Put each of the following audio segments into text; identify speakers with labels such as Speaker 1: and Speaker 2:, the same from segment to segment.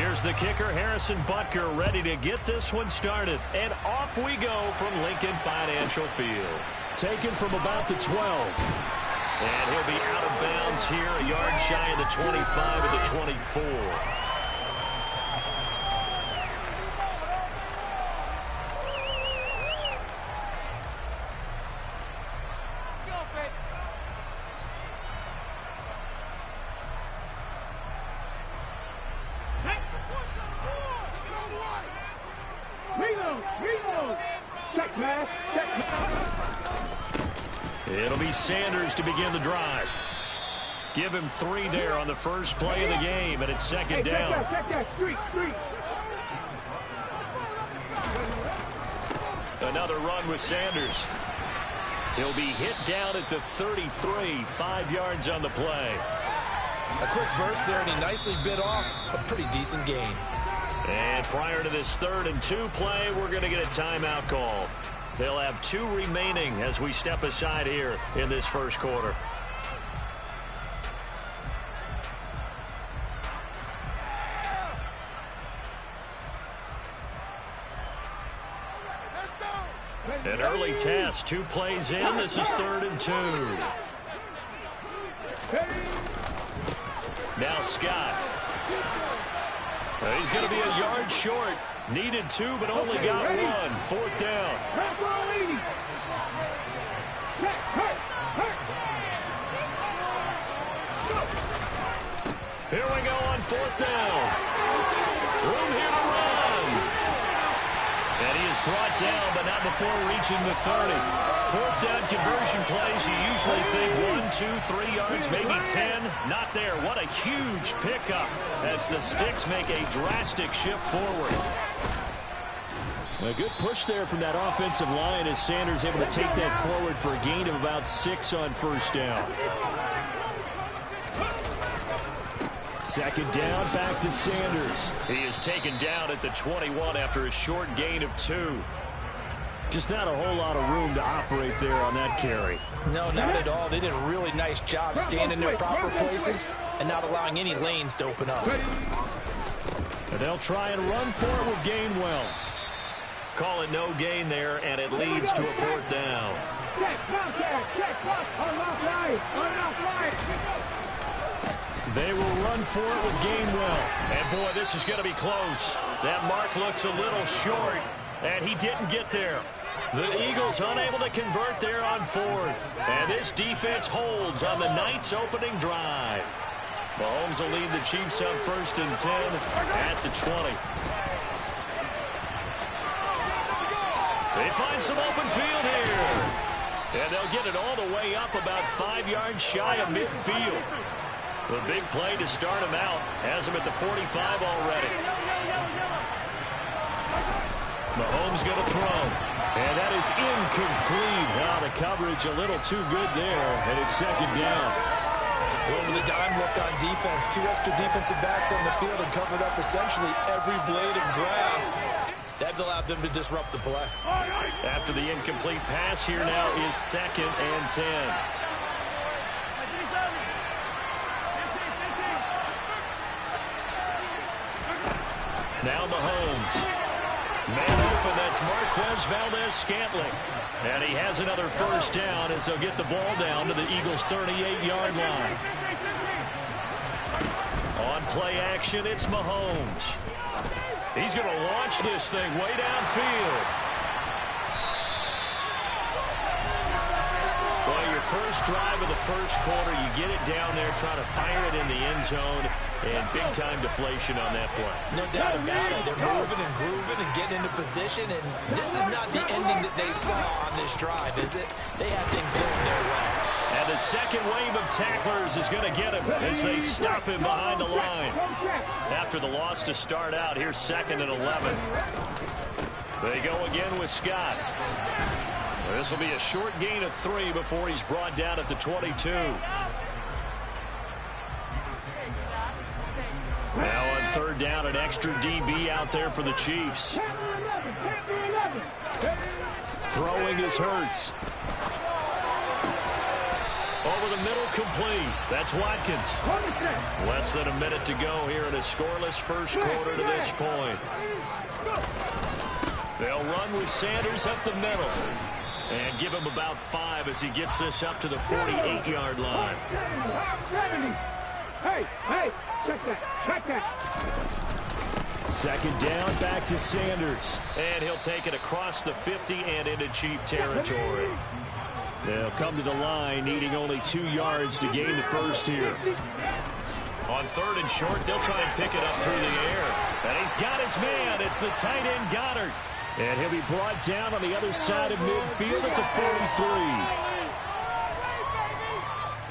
Speaker 1: Here's the kicker, Harrison Butker, ready to get this one started. And off we go from Lincoln Financial Field.
Speaker 2: Taken from about the 12.
Speaker 1: And he'll be out of bounds here, a yard shy of the 25 of the 24. It'll be Sanders to begin the drive. Give him 3 there on the first play of the game, and it's second down. Another run with Sanders. He'll be hit down at the 33, 5 yards on the play.
Speaker 3: A quick burst there, and he nicely bit off a pretty decent gain.
Speaker 1: And prior to this 3rd and 2 play, we're going to get a timeout call. They'll have 2 remaining as we step aside here in this first quarter. An early test, 2 plays in. This is 3rd and 2. Now Scott. He's going to be a yard short. Needed 2, but only got 1. 4th down. Here we go on 4th down. Room here to run. And he is brought down, but not before reaching the 30. 4th down conversion plays, you usually think 1, 2, 3 yards, maybe 10. Not there. What a huge pickup as the Sticks make a drastic shift forward.
Speaker 2: A good push there from that offensive line as Sanders able to take that forward for a gain of about 6 on 1st down. 2nd down, back to Sanders.
Speaker 1: He is taken down at the 21 after a short gain of 2.
Speaker 2: Just not a whole lot of room to operate there on that carry.
Speaker 3: No, not at all. They did a really nice job staying in their proper places and not allowing any lanes to open up.
Speaker 2: And they'll try and run for it with Gainwell.
Speaker 1: Call it no gain there, and it leads to a 4th down. They will run for it with Gainwell. And, boy, this is going to be close. That mark looks a little short, and he didn't get there. The Eagles unable to convert there on 4th. And this defense holds on the night's opening drive. Mahomes will lead the Chiefs up 1st and 10 at the 20. They find some open field here. And they'll get it all the way up about 5 yards shy of midfield. The big play to start him out has him at the 45 already. Mahomes going to throw. And that is incomplete. Now the coverage a little too good there, and it's 2nd down.
Speaker 3: Well, with a dime look on defense, 2 extra defensive backs on the field and covered up essentially every blade of grass. That allowed them to disrupt the play.
Speaker 1: After the incomplete pass, here now is 2nd and 10. Now Mahomes. Man open, that's Marquez Valdez-Scantling. And he has another 1st down as they'll get the ball down to the Eagles' 38-yard line. On play action, it's Mahomes. He's going to launch this thing way downfield. Well, your first drive of the first quarter, you get it down there, trying to fire it in the end zone, and big-time deflation on that play.
Speaker 3: No doubt about it. They're moving and grooving and getting into position, and this is not the ending that they saw on this drive, is it? They had things going their way.
Speaker 1: And the second wave of tacklers is going to get him as they stop him behind the line. After the loss to start out, here's 2nd and 11. They go again with Scott. This will be a short gain of 3 before he's brought down at the 22. Now on 3rd down, an extra DB out there for the Chiefs. Throwing is Hurts. Over the middle, complete. That's Watkins. Less than a minute to go here in a scoreless first quarter to this point. They'll run with Sanders up the middle. And give him about 5 as he gets this up to the 48-yard line.
Speaker 4: Hey, check that.
Speaker 2: Second down, back to Sanders.
Speaker 1: And he'll take it across the 50 and into Chief territory.
Speaker 2: They'll come to the line, needing only 2 yards to gain the first here.
Speaker 1: On 3rd and short, they'll try and pick it up through the air. And he's got his man. It's the tight end, Goddard.
Speaker 2: And he'll be brought down on the other side of midfield at the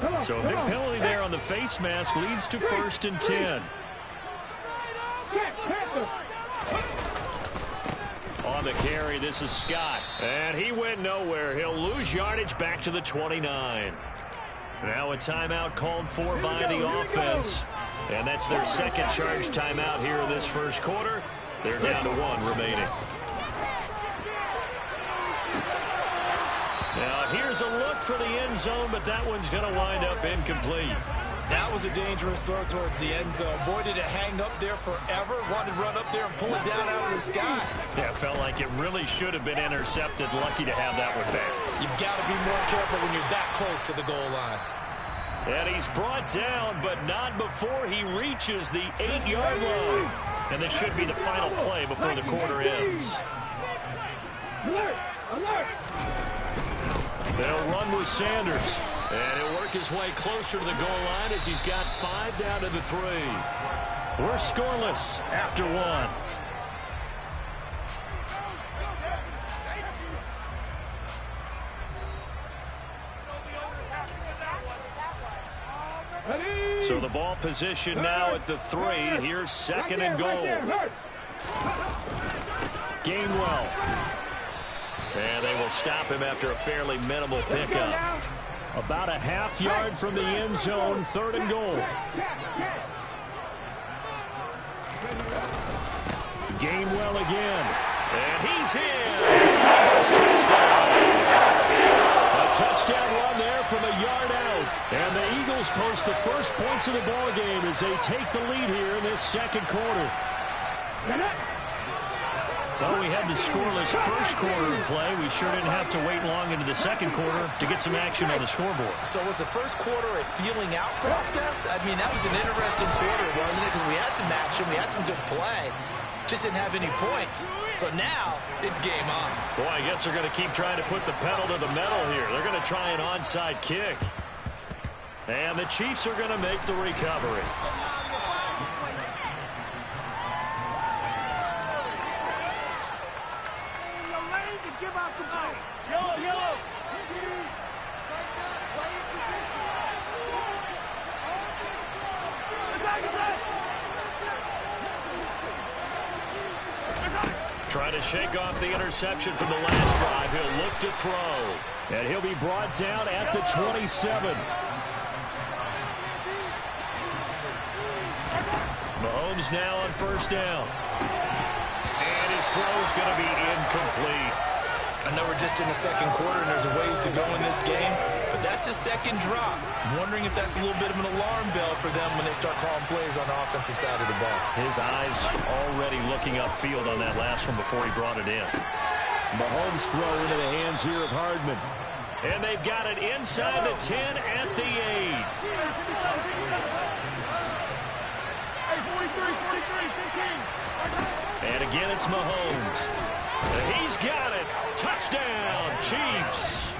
Speaker 2: 43.
Speaker 1: So a big penalty there on the face mask leads to 1st and 10. On the carry, this is Scott. And he went nowhere. He'll lose yardage back to the 29. Now a timeout called for by the offense. And that's their second charge timeout here in this first quarter. They're down to 1 remaining. Now here's a look for the end zone, but that one's going to wind up incomplete.
Speaker 3: That was a dangerous throw towards the end zone. Boy, did it hang up there forever. Wanted to run up there and pull it down out of the sky.
Speaker 1: Yeah, it felt like it really should have been intercepted. Lucky to have that one back.
Speaker 3: You've got to be more careful when you're that close to the goal line.
Speaker 1: And he's brought down, but not before he reaches the 8-yard line. And this should be the final play before the quarter ends. They'll run with Sanders. And he'll work his way closer to the goal line as he's got 5 down to the 3. We're scoreless after 1. So the ball position now at the 3. Here's 2nd and goal. Gainwell. And they will stop him after a fairly minimal pickup.
Speaker 2: About a half yard from the end zone, 3rd and goal. Gainwell again.
Speaker 1: And he's in. Touchdown.
Speaker 2: A touchdown run there from a yard out. And the Eagles post the first points of the ball game as they take the lead here in this second quarter.
Speaker 1: Well, we had the scoreless first quarter in play. We sure didn't have to wait long into the second quarter to get some action on the scoreboard.
Speaker 3: So was the first quarter a feeling out process? I mean, that was an interesting quarter, wasn't it? Because we had some action, we had some good play. Just didn't have any points. So now it's game on.
Speaker 1: Boy, I guess they're going to keep trying to put the pedal to the metal here. They're going to try an onside kick. And the Chiefs are going to make the recovery. Trying to shake off the interception from the last drive. He'll look to throw.
Speaker 2: And he'll be brought down at the 27.
Speaker 1: Mahomes now on 1st down. And his throw is going to be incomplete.
Speaker 3: I know we're just in the second quarter and there's a ways to go in this game, but that's a second drop. I'm wondering if that's a little bit of an alarm bell for them when they start calling plays on the offensive side of the ball.
Speaker 1: His eyes already looking upfield on that last one before he brought it in.
Speaker 2: Mahomes throw into the hands here of Hardman.
Speaker 1: And they've got it inside the 10 at the 8. And again, it's Mahomes. He's got it. Touchdown, Chiefs.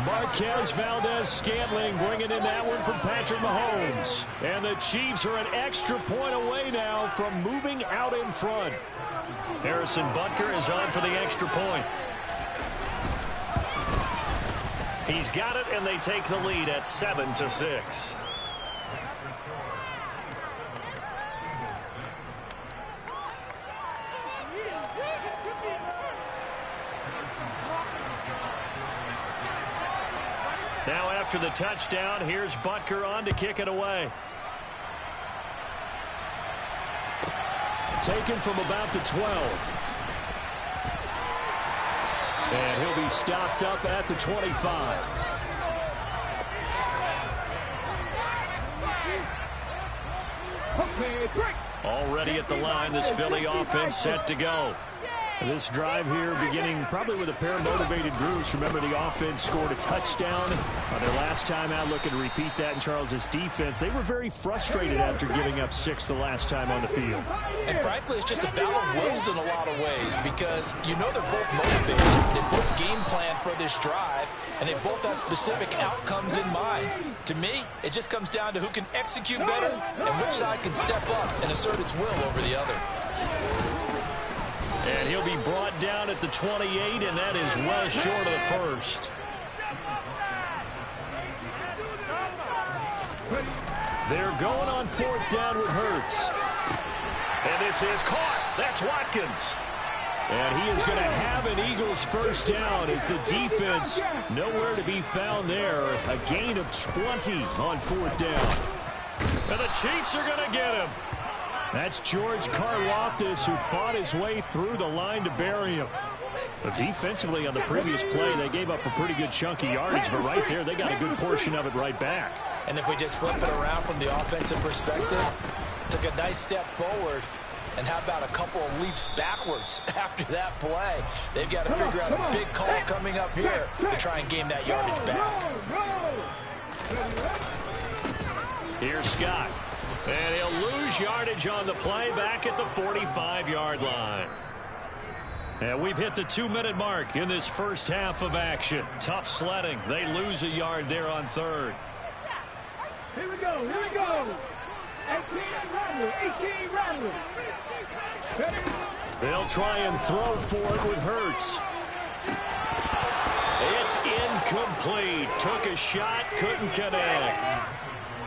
Speaker 2: Marquez Valdez-Scantling bringing in that one from Patrick Mahomes. And the Chiefs are an extra point away now from moving out in front.
Speaker 1: Harrison Butker is on for the extra point. He's got it, and they take the lead at 7-6. Now after the touchdown, here's Butker on to kick it away.
Speaker 2: Taken from about the 12. And he'll be stopped up at the 25.
Speaker 4: Okay, break.
Speaker 2: Already at the line, this Philly offense set to go. This drive here beginning probably with a pair of motivated groups. Remember, the offense scored a touchdown on their last time out. Looking to repeat that in Charles's defense. They were very frustrated after giving up 6 the last time on the field.
Speaker 3: And frankly, it's just a battle of wills in a lot of ways because you know they're both motivated. They both game plan for this drive, and they both have specific outcomes in mind. To me, it just comes down to who can execute better and which side can step up and assert its will over the other.
Speaker 2: And he'll be brought down at the 28, and that is well short of the first. They're going on 4th down with Hurts.
Speaker 1: And this is caught. That's Watkins.
Speaker 2: And he is going to have an Eagles first down as the defense nowhere to be found there. A gain of 20 on 4th down.
Speaker 1: And the Chiefs are going to get him.
Speaker 2: That's George Karlaftis, who fought his way through the line to bury him. But defensively on the previous play, they gave up a pretty good chunk of yardage, but right there, they got a good portion of it right back.
Speaker 3: And if we just flip it around from the offensive perspective, took a nice step forward, and how about a couple of leaps backwards after that play? They've got to figure out a big call coming up here to try and gain that yardage back.
Speaker 2: Here's Scott.
Speaker 1: And he'll lose yardage on the play back at the 45-yard line.
Speaker 2: And we've hit the 2-minute mark in this first half of action. Tough sledding. They lose a yard there on 3rd.
Speaker 4: Here we go, here we go. 18 Rattler.
Speaker 2: They'll try and throw for it with Hurts.
Speaker 1: It's incomplete. Took a shot, couldn't connect.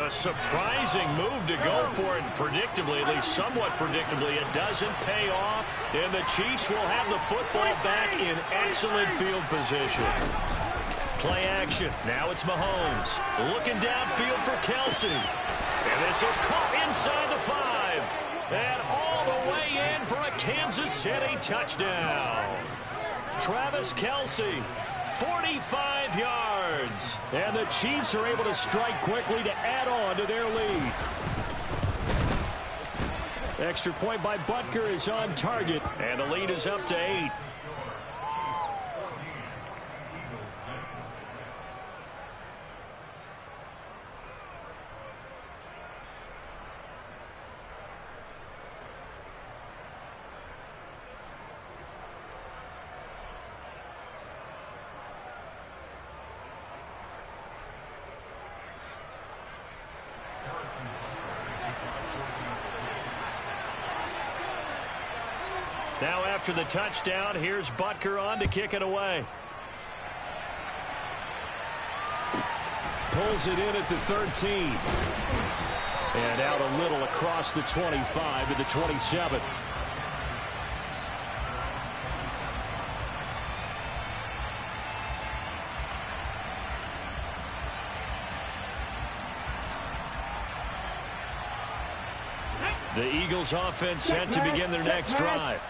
Speaker 1: A surprising move to go for it, predictably, at least somewhat predictably. It doesn't pay off, and the Chiefs will have the football back in excellent field position. Play action. Now it's Mahomes. Looking downfield for Kelsey. And this is caught inside the 5. And all the way in for a Kansas City touchdown. Travis Kelsey. 45 yards.
Speaker 2: And the Chiefs are able to strike quickly to add on to their lead. Extra point by Butker is on target.
Speaker 1: And the lead is up to 8. Now after the touchdown, here's Butker on to kick it away.
Speaker 2: Pulls it in at the 13. And out a little across the 25 to the 27. The Eagles offense set to begin their next drive.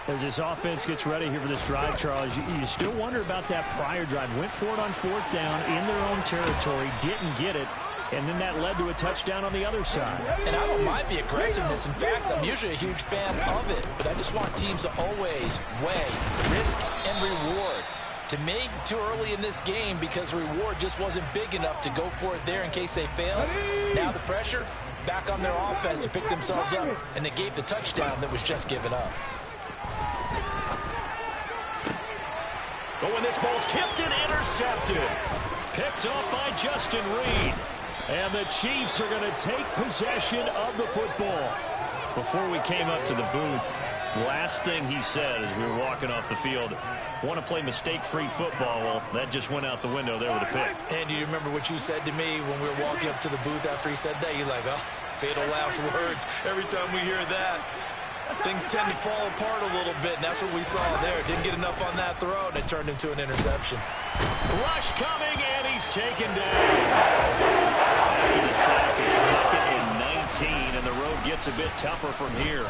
Speaker 2: As this offense gets ready here for this drive, Charles, you still wonder about that prior drive. Went for it on 4th down in their own territory, didn't get it, and then that led to a touchdown on the other side.
Speaker 3: And I don't mind the aggressiveness. In fact, I'm usually a huge fan of it, but I just want teams to always weigh risk and reward. To me, too early in this game because the reward just wasn't big enough to go for it there in case they failed. Now the pressure back on their offense to pick themselves up and negate the touchdown that was just given up.
Speaker 1: But when this ball's tipped and intercepted. Picked up by Justin Reed.
Speaker 2: And the Chiefs are going to take possession of the football.
Speaker 1: Before we came up to the booth, last thing he said as we were walking off the field, want to play mistake-free football. Well, that just went out the window there with a pick.
Speaker 3: And do you remember what you said to me when we were walking up to the booth after he said that? You're like, oh, fatal last words. Every time we hear that, things tend to fall apart a little bit, and that's what we saw there. Didn't get enough on that throw, and it turned into an interception.
Speaker 1: Rush coming, and he's taken down. After the sack, it's 2nd and 19, and the road gets a bit tougher from here.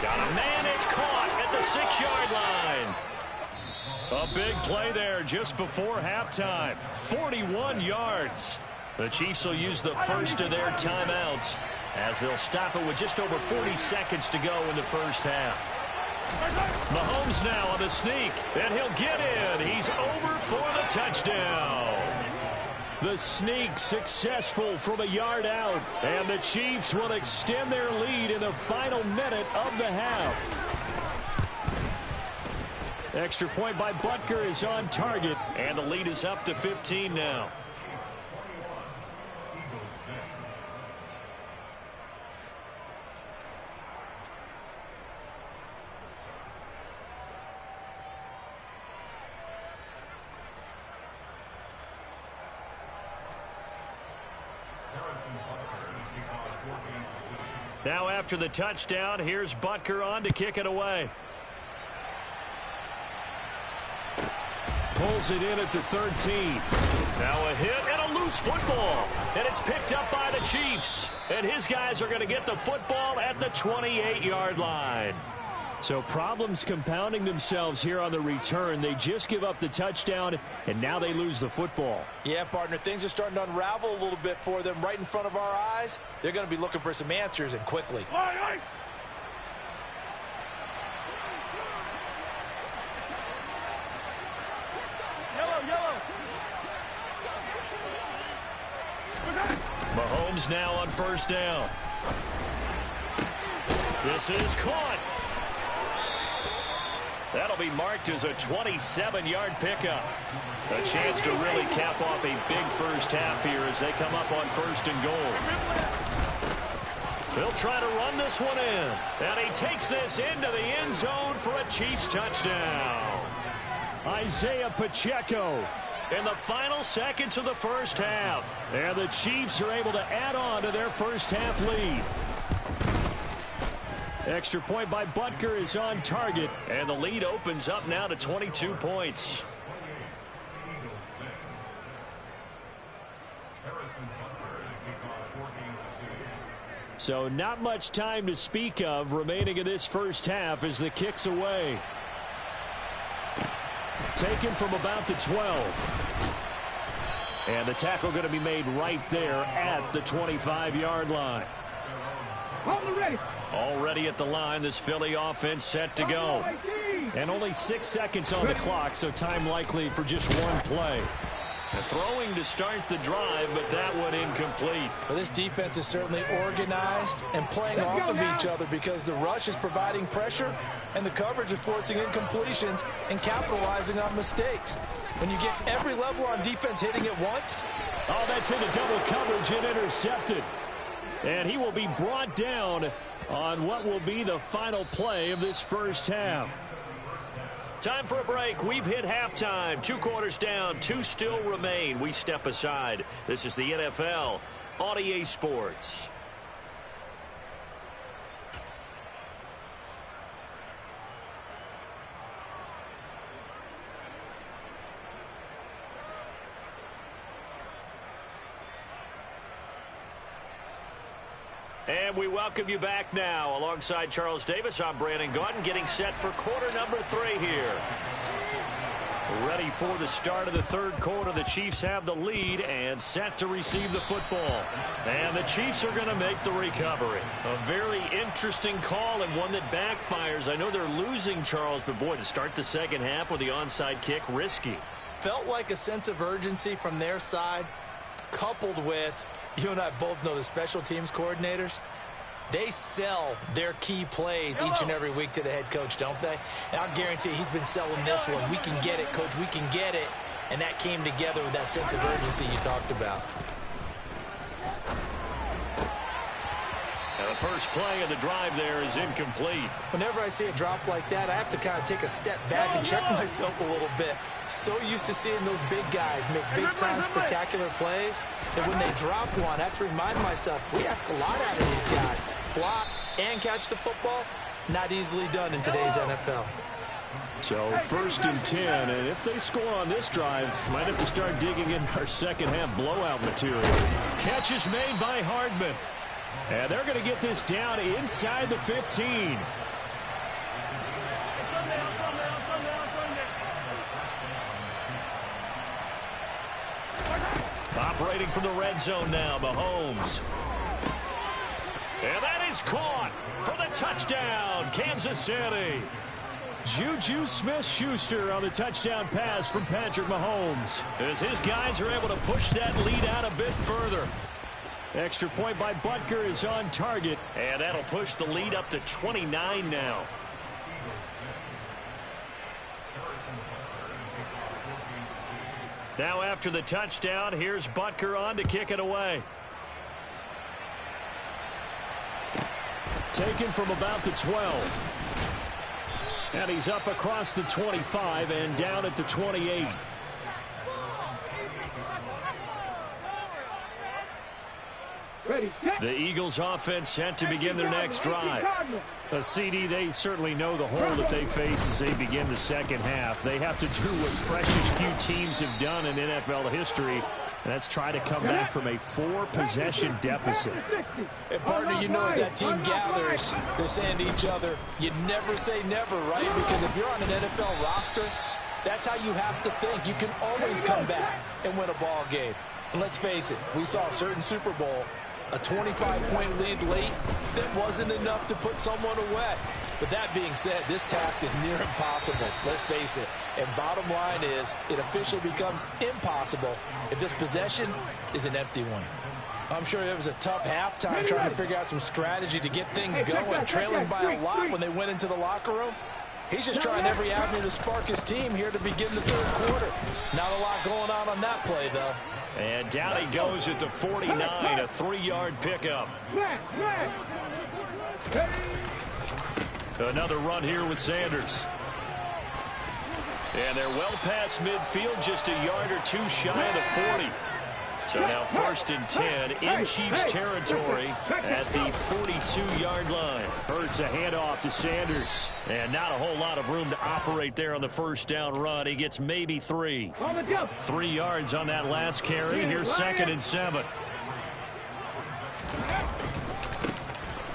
Speaker 1: Got a man, it's caught at the 6-yard line. A big play there just before halftime. 41 yards. The Chiefs will use the first of their timeouts as they'll stop it with just over 40 seconds to go in the first half. Mahomes now on the sneak, and he'll get in. He's over for the touchdown.
Speaker 2: The sneak successful from a yard out, and the Chiefs will extend their lead in the final minute of the half. Extra point by Butker is on target,
Speaker 1: and the lead is up to 15 now. Now after the touchdown, here's Butker on to kick it away.
Speaker 2: pulls it in at the 13.
Speaker 1: Now a hit and a loose football. And it's picked up by the Chiefs. And his guys are going to get the football at the 28-yard line.
Speaker 2: So problems compounding themselves here on the return. They just give up the touchdown, and now they lose the football.
Speaker 3: Yeah, partner, things are starting to unravel a little bit for them right in front of our eyes. They're going to be looking for some answers, and quickly.
Speaker 1: Mahomes now on first down. This is caught. That'll be marked as a 27-yard pickup. A chance to really cap off a big first half here as they come up on first and goal. They'll try to run this one in. And he takes this into the end zone for a Chiefs touchdown.
Speaker 2: Isaiah Pacheco
Speaker 1: in the final seconds of the first half.
Speaker 2: And the Chiefs are able to add on to their first half lead. Extra point by Butker is on target.
Speaker 1: And the lead opens up now to 22 points.
Speaker 2: So not much time to speak of remaining in this first half as the kick's away. Taken from about the 12. And the tackle going to be made right there at the 25-yard line.
Speaker 1: Already at the line, this Philly offense set to go.
Speaker 2: And only 6 seconds on the clock, so time likely for just one play.
Speaker 1: Throwing to start the drive, but that one incomplete.
Speaker 3: Well, this defense is certainly organized and playing off of each other because the rush is providing pressure and the coverage is forcing incompletions and capitalizing on mistakes. When you get every level on defense hitting at once.
Speaker 2: Oh, that's into double coverage and intercepted. And he will be brought down on what will be the final play of this first half.
Speaker 1: Time for a break. We've hit halftime. 2 quarters down. 2 still remain. We step aside. This is the NFL on EA Sports. And we welcome you back now. Alongside Charles Davis, I'm Brandon Gaudin, getting set for quarter number 3 here. Ready for the start of the third quarter. The Chiefs have the lead and set to receive the football. And the Chiefs are going to make the recovery. A very interesting call and one that backfires. I know they're losing, Charles, but boy, to start the second half with the onside kick, risky.
Speaker 3: Felt like a sense of urgency from their side, coupled with, you and I both know the special teams coordinators, they sell their key plays each and every week to the head coach, don't they? And I'll guarantee he's been selling this one. We can get it, coach, we can get it. And that came together with that sense of urgency you talked about.
Speaker 1: Now the first play of the drive there is incomplete.
Speaker 3: Whenever I see a drop like that, I have to kind of take a step back and check myself a little bit. So used to seeing those big guys make big-time spectacular plays that when they drop one, I have to remind myself, we ask a lot out of these guys. Block and catch the football, not easily done in today's NFL.
Speaker 2: So first and 10, and if they score on this drive, might have to start digging in our second half blowout material.
Speaker 1: Catch is made by Hardman.
Speaker 2: And they're going to get this down inside the 15.
Speaker 1: operating from the red zone now. Mahomes. And that is caught for the touchdown, Kansas City.
Speaker 2: Juju Smith-Schuster on the touchdown pass from Patrick Mahomes.
Speaker 1: As his guys are able to push that lead out a bit further.
Speaker 2: Extra point by Butker is on target.
Speaker 1: And that'll push the lead up to 29 now. Now after the touchdown, here's Butker on to kick it away.
Speaker 2: Taken from about the 12. And he's up across the 25 and down at the 28.
Speaker 4: Ready, set.
Speaker 1: The Eagles offense set to begin their next drive.
Speaker 2: A CD, they certainly know the hole that they face as they begin the second half. They have to do what precious few teams have done in NFL history. And that's try to come back from a 4-possession deficit.
Speaker 3: And partner, you know, as that team gathers, they're saying to each other, you never say never, right? Because if you're on an NFL roster, that's how you have to think. You can always come back and win a ball game. And let's face it, we saw a certain Super Bowl, a 25-point lead late that wasn't enough to put someone away. But that being said, this task is near impossible. Let's face it. And bottom line is, it officially becomes impossible if this possession is an empty one. I'm sure it was a tough halftime trying to figure out some strategy to get things going, trailing by a lot when they went into the locker room. He's just trying every avenue to spark his team here to begin the third quarter. Not a lot going on that play, though.
Speaker 1: And down he goes at the 49, a 3-yard pickup. Another run here with Sanders. And they're well past midfield, just a yard or two shy of the 40. So now 1st and 10 in Chiefs territory at the 42-yard line.
Speaker 2: Hurts a handoff to Sanders.
Speaker 1: And not a whole lot of room to operate there on the first down run. He gets maybe 3. 3 yards on that last carry. Here's 2nd and 7.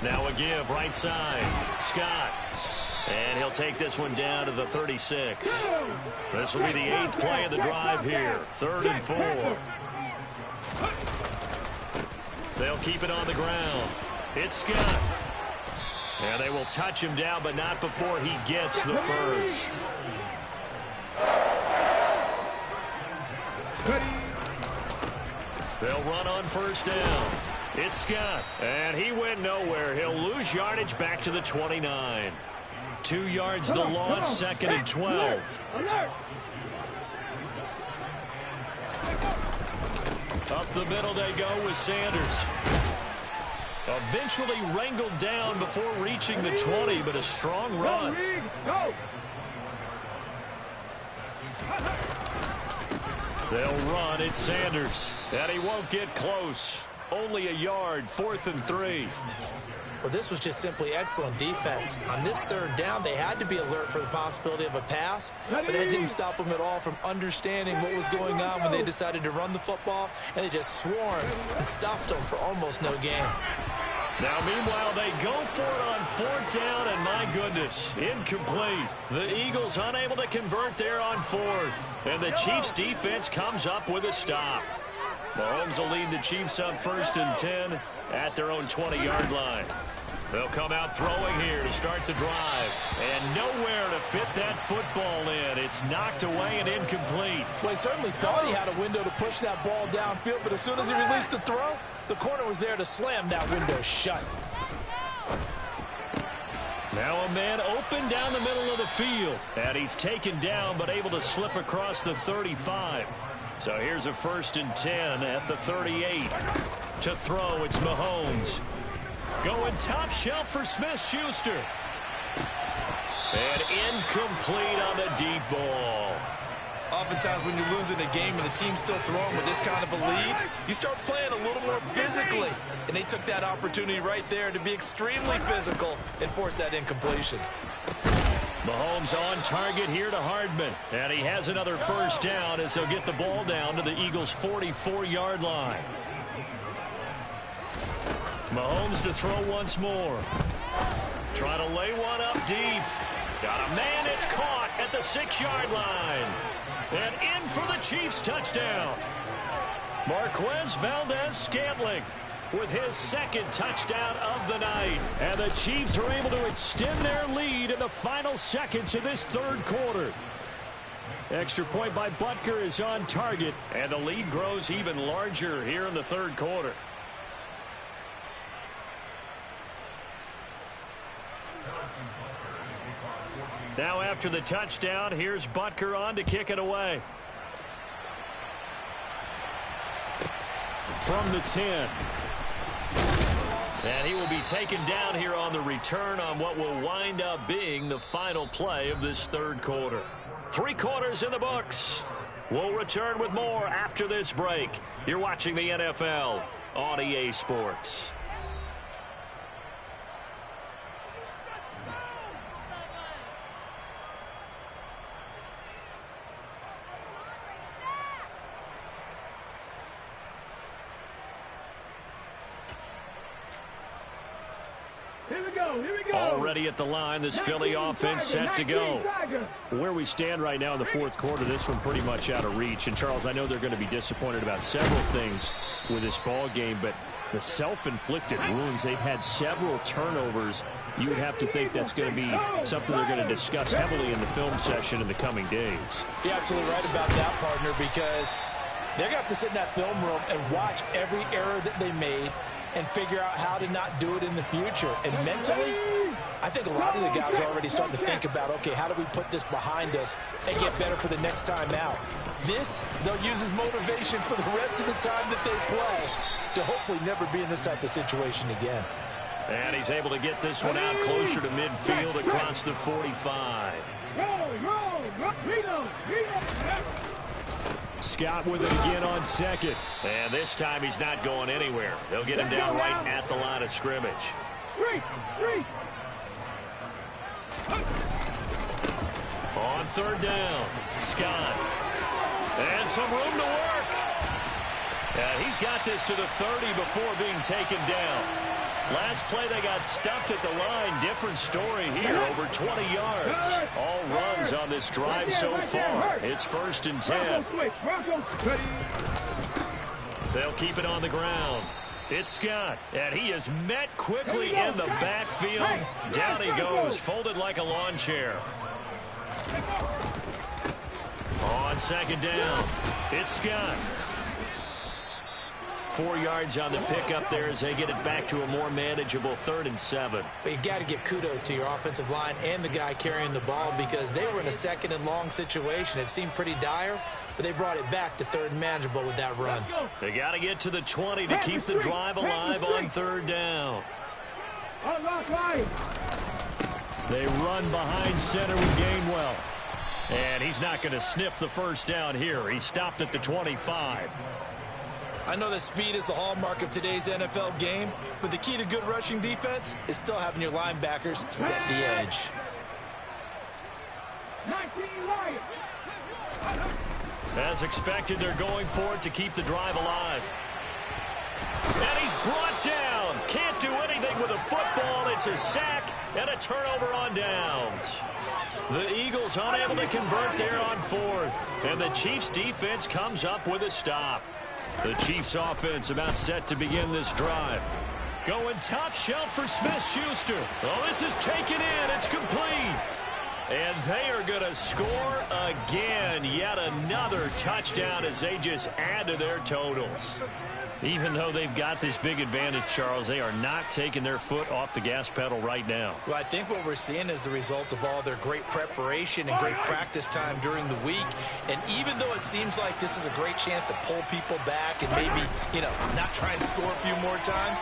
Speaker 1: Now a give right side. Scott. And he'll take this one down to the 36. This will be the 8th play of the drive here. 3rd and 4. They'll keep it on the ground. It's Scott. And they will touch him down, but not before he gets the first. They'll run on 1st down. It's Scott. And he went nowhere. He'll lose yardage back to the 29. 2 yards the loss, 2nd and 12. Up the middle they go with Sanders. Eventually wrangled down before reaching the 20, but a strong run. They'll run at Sanders. And he won't get close. Only a yard, 4th and 3.
Speaker 3: Well, this was just simply excellent defense. On this 3rd down, they had to be alert for the possibility of a pass, but that didn't stop them at all from understanding what was going on when they decided to run the football, and they just swarmed and stopped them for almost no gain.
Speaker 1: Now, meanwhile, they go for it on 4th down, and my goodness, incomplete. The Eagles unable to convert there on 4th, and the Chiefs' defense comes up with a stop. Mahomes will lead the Chiefs up 1st and 10 at their own 20-yard line. They'll come out throwing here to start the drive. And nowhere to fit that football in. It's knocked away and incomplete.
Speaker 3: Well, he certainly thought he had a window to push that ball downfield, but as soon as he released the throw, the corner was there to slam that window shut.
Speaker 1: Now a man open down the middle of the field. And he's taken down but able to slip across the 35. So here's a 1st and 10 at the 38. To throw, it's Mahomes. Going top shelf for Smith-Schuster. And incomplete on the deep ball.
Speaker 3: Oftentimes when you're losing a game and the team's still throwing with this kind of a lead, you start playing a little more physically. And they took that opportunity right there to be extremely physical and force that incompletion.
Speaker 1: Mahomes on target here to Hardman. And he has another 1st down as they'll get the ball down to the Eagles' 44-yard line. Mahomes to throw once more. Try to lay one up deep. Got a man, it's caught at the 6-yard line. And in for the Chiefs touchdown. Marquez Valdez-Scantling with his second touchdown of the night.
Speaker 2: And the Chiefs are able to extend their lead in the final seconds of this third quarter. Extra point by Butker is on target.
Speaker 1: And the lead grows even larger here in the third quarter. Now after the touchdown, here's Butker on to kick it away.
Speaker 2: From the 10.
Speaker 1: And he will be taken down here on the return on what will wind up being the final play of this third quarter. 3 quarters in the books. We'll return with more after this break. You're watching the NFL on EA Sports. Already at the line, this Philly offense set to go.
Speaker 2: Where we stand right now in the fourth quarter, this one pretty much out of reach. And, Charles, I know they're going to be disappointed about several things with this ball game, but the self-inflicted wounds, they've had several turnovers. You would have to think that's going to be something they're going to discuss heavily in the film session in the coming days.
Speaker 3: You're absolutely right about that, partner, because they're going to have to sit in that film room and watch every error that they made and figure out how to not do it in the future. And mentally, I think a lot of the guys are already starting to think about, okay, how do we put this behind us and get better for the next time out? This, they'll use as motivation for the rest of the time that they play to hopefully never be in this type of situation again.
Speaker 1: And he's able to get this one out closer to midfield across the 45.
Speaker 2: Scott with it again on second.
Speaker 1: And this time he's not going anywhere. They'll get him down right at the line of scrimmage. On third down, Scott. And some room to work. And he's got this to the 30 before being taken down. Last play they got stuffed at the line. Different story here, over 20 yards. All runs on this drive so far. It's 1st and 10. They'll keep it on the ground. It's Scott, and he is met quickly in the backfield. Down he goes, folded like a lawn chair. On second down, it's Scott. 4 yards on the pickup there as they get it back to a more manageable 3rd and 7.
Speaker 3: But you got to give kudos to your offensive line and the guy carrying the ball because they were in a 2nd and long situation. It seemed pretty dire, but they brought it back to 3rd and manageable with that run.
Speaker 1: They got to get to the 20 to keep the drive alive on 3rd down.
Speaker 2: They run behind center with Gainwell.
Speaker 1: And he's not going to sniff the first down here. He stopped at the 25.
Speaker 3: I know that speed is the hallmark of today's NFL game, but the key to good rushing defense is still having your linebackers set the edge.
Speaker 1: As expected, they're going for it to keep the drive alive. And he's brought down. Can't do anything with a football. It's a sack and a turnover on downs. The Eagles unable to convert there on 4th. And the Chiefs defense comes up with a stop. The Chiefs offense about set to begin this drive. Going top shelf for Smith-Schuster. Oh, this is taken in. It's complete. And they are going to score again. Yet another touchdown as they just add to their totals. Even though they've got this big advantage, Charles, they are not taking their foot off the gas pedal right now.
Speaker 3: Well, I think what we're seeing is the result of all their great preparation and great practice time during the week. And even though it seems like this is a great chance to pull people back and maybe, not try and score a few more times,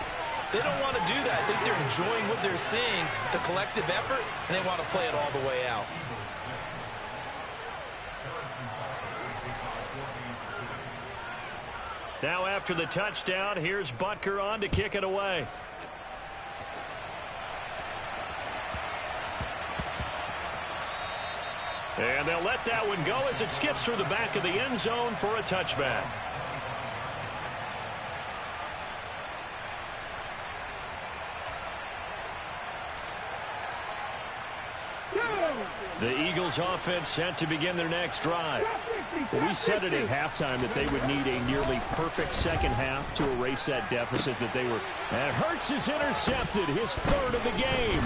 Speaker 3: they don't want to do that. I think they're enjoying what they're seeing, the collective effort, and they want to play it all the way out.
Speaker 1: Now after the touchdown, here's Butker on to kick it away. And they'll let that one go as it skips through the back of the end zone for a touchback. The Eagles Eagles offense set to begin their next drive.
Speaker 2: We said it at halftime that they would need a nearly perfect second half to erase that deficit that they were.
Speaker 1: And Hurts is intercepted, his third of the game.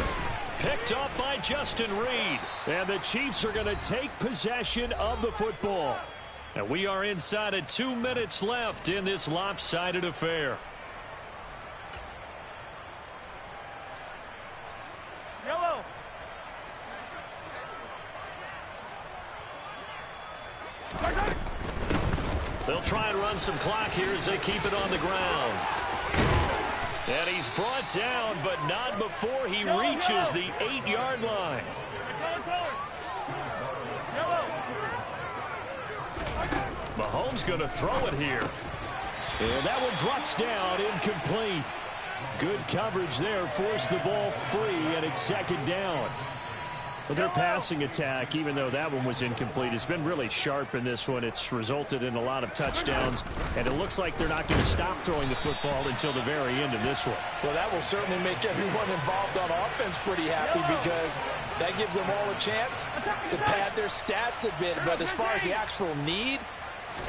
Speaker 1: Picked up by Justin Reed. And the Chiefs are going to take possession of the football. And we are inside of 2 minutes left in this lopsided affair.
Speaker 4: Yellow.
Speaker 1: They'll try and run some clock here as they keep it on the ground. And he's brought down, but not before he reaches the 8-yard line. Mahomes going to throw it here. And that one drops down, incomplete. Good coverage there, forced the ball free, and it's second down.
Speaker 2: But their passing attack, even though that one was incomplete, has been really sharp in this one. It's resulted in a lot of touchdowns, and it looks like they're not going to stop throwing the football until the very end of this one.
Speaker 3: Well, that will certainly make everyone involved on offense pretty happy because that gives them all a chance to pad their stats a bit. But as far as the actual need,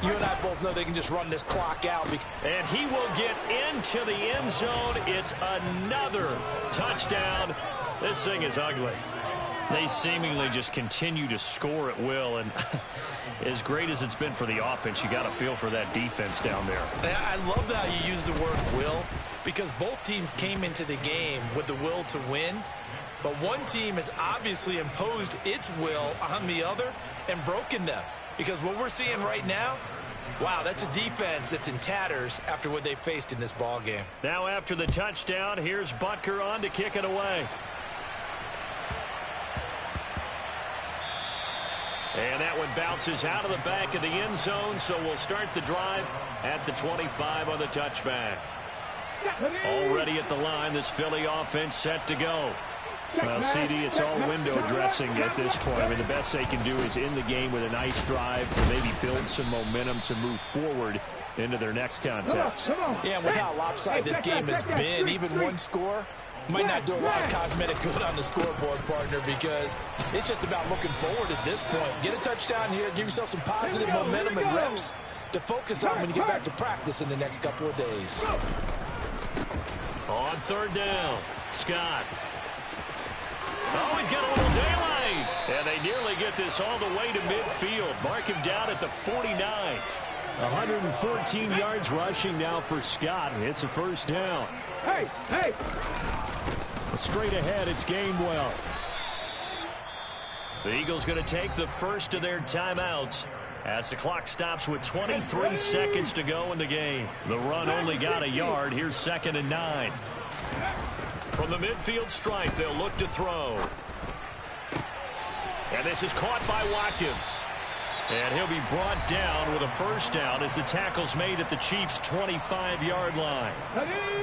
Speaker 3: you and I both know they can just run this clock out.
Speaker 1: And he will get into the end zone. It's another touchdown. This thing is ugly. They seemingly just continue to score at will, and as great as it's been for the offense, you got to feel for that defense down there.
Speaker 3: I love how you use the word will, because both teams came into the game with the will to win, but one team has obviously imposed its will on the other and broken them, because what we're seeing right now, wow, that's a defense that's in tatters after what they faced in this ball game.
Speaker 1: Now after the touchdown, here's Butker on to kick it away. And that one bounces out of the back of the end zone, so we'll start the drive at the 25 on the touchback. Already at the line, this Philly offense set to go.
Speaker 2: Well, CD, it's all window dressing at this point. I mean, the best they can do is end the game with a nice drive to maybe build some momentum to move forward into their next contest.
Speaker 3: Yeah, with how lopsided this game has been, even one score might not do a lot of cosmetic good on the scoreboard, partner, because it's just about looking forward at this point. Get a touchdown here, give yourself some positive momentum and reps to focus on when you get back to practice in the next couple of days.
Speaker 1: On third down, Scott. Oh, he's got a little daylight. And they nearly get this all the way to midfield. Mark him down at the 49.
Speaker 2: 114 yards rushing now for Scott. It's a first down.
Speaker 4: Hey, hey.
Speaker 2: Straight ahead, it's Gainwell.
Speaker 1: The Eagles going to take the first of their timeouts as the clock stops with 23 seconds to go in the game. The run only got a yard. Here's 2nd and 9. From the midfield stripe, they'll look to throw. And this is caught by Watkins. And he'll be brought down with a first down as the tackle's made at the Chiefs' 25-yard line.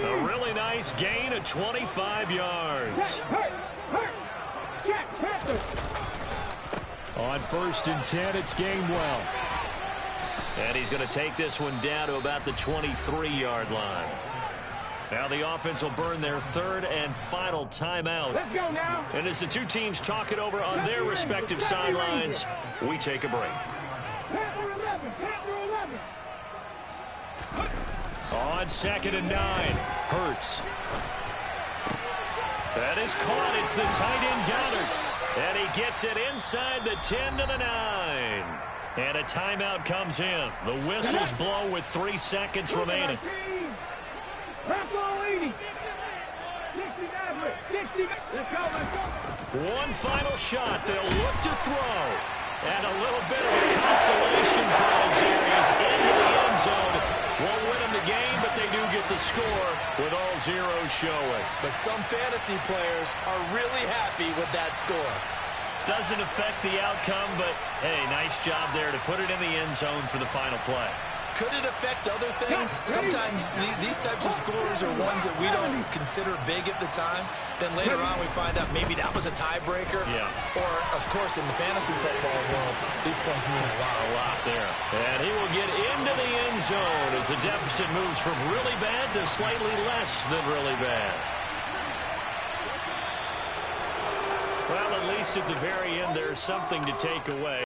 Speaker 1: A really nice gain of 25 yards.
Speaker 2: On 1st and 10, it's Gainwell.
Speaker 1: And he's going to take this one down to about the 23-yard line. Now the offense will burn their third and final timeout.
Speaker 4: Let's go now.
Speaker 1: And as the two teams talk it over on their respective sidelines, we take a break. On 2nd and 9, Hurts. That is caught. It's the tight end Goddard. And he gets it inside the 10 to the 9. And a timeout comes in. The whistles blow with 3 seconds remaining. One final shot. They'll look to throw. And a little bit of a consolation prize here. He's into the end zone. Won't win him the game, but they do get the score with all zeros showing.
Speaker 3: But some fantasy players are really happy with that score.
Speaker 1: Doesn't affect the outcome, but, hey, nice job there to put it in the end zone for the final play.
Speaker 3: Could it affect other things? Sometimes these types of scores are ones that we don't consider big at the time. Then later on we find out maybe that was a tiebreaker.
Speaker 1: Yeah.
Speaker 3: Or, of course, in the fantasy football world, these points mean a lot.
Speaker 1: A lot there. And he will get into the end zone as the deficit moves from really bad to slightly less than really bad. Well, at least at the very end, there's something to take away.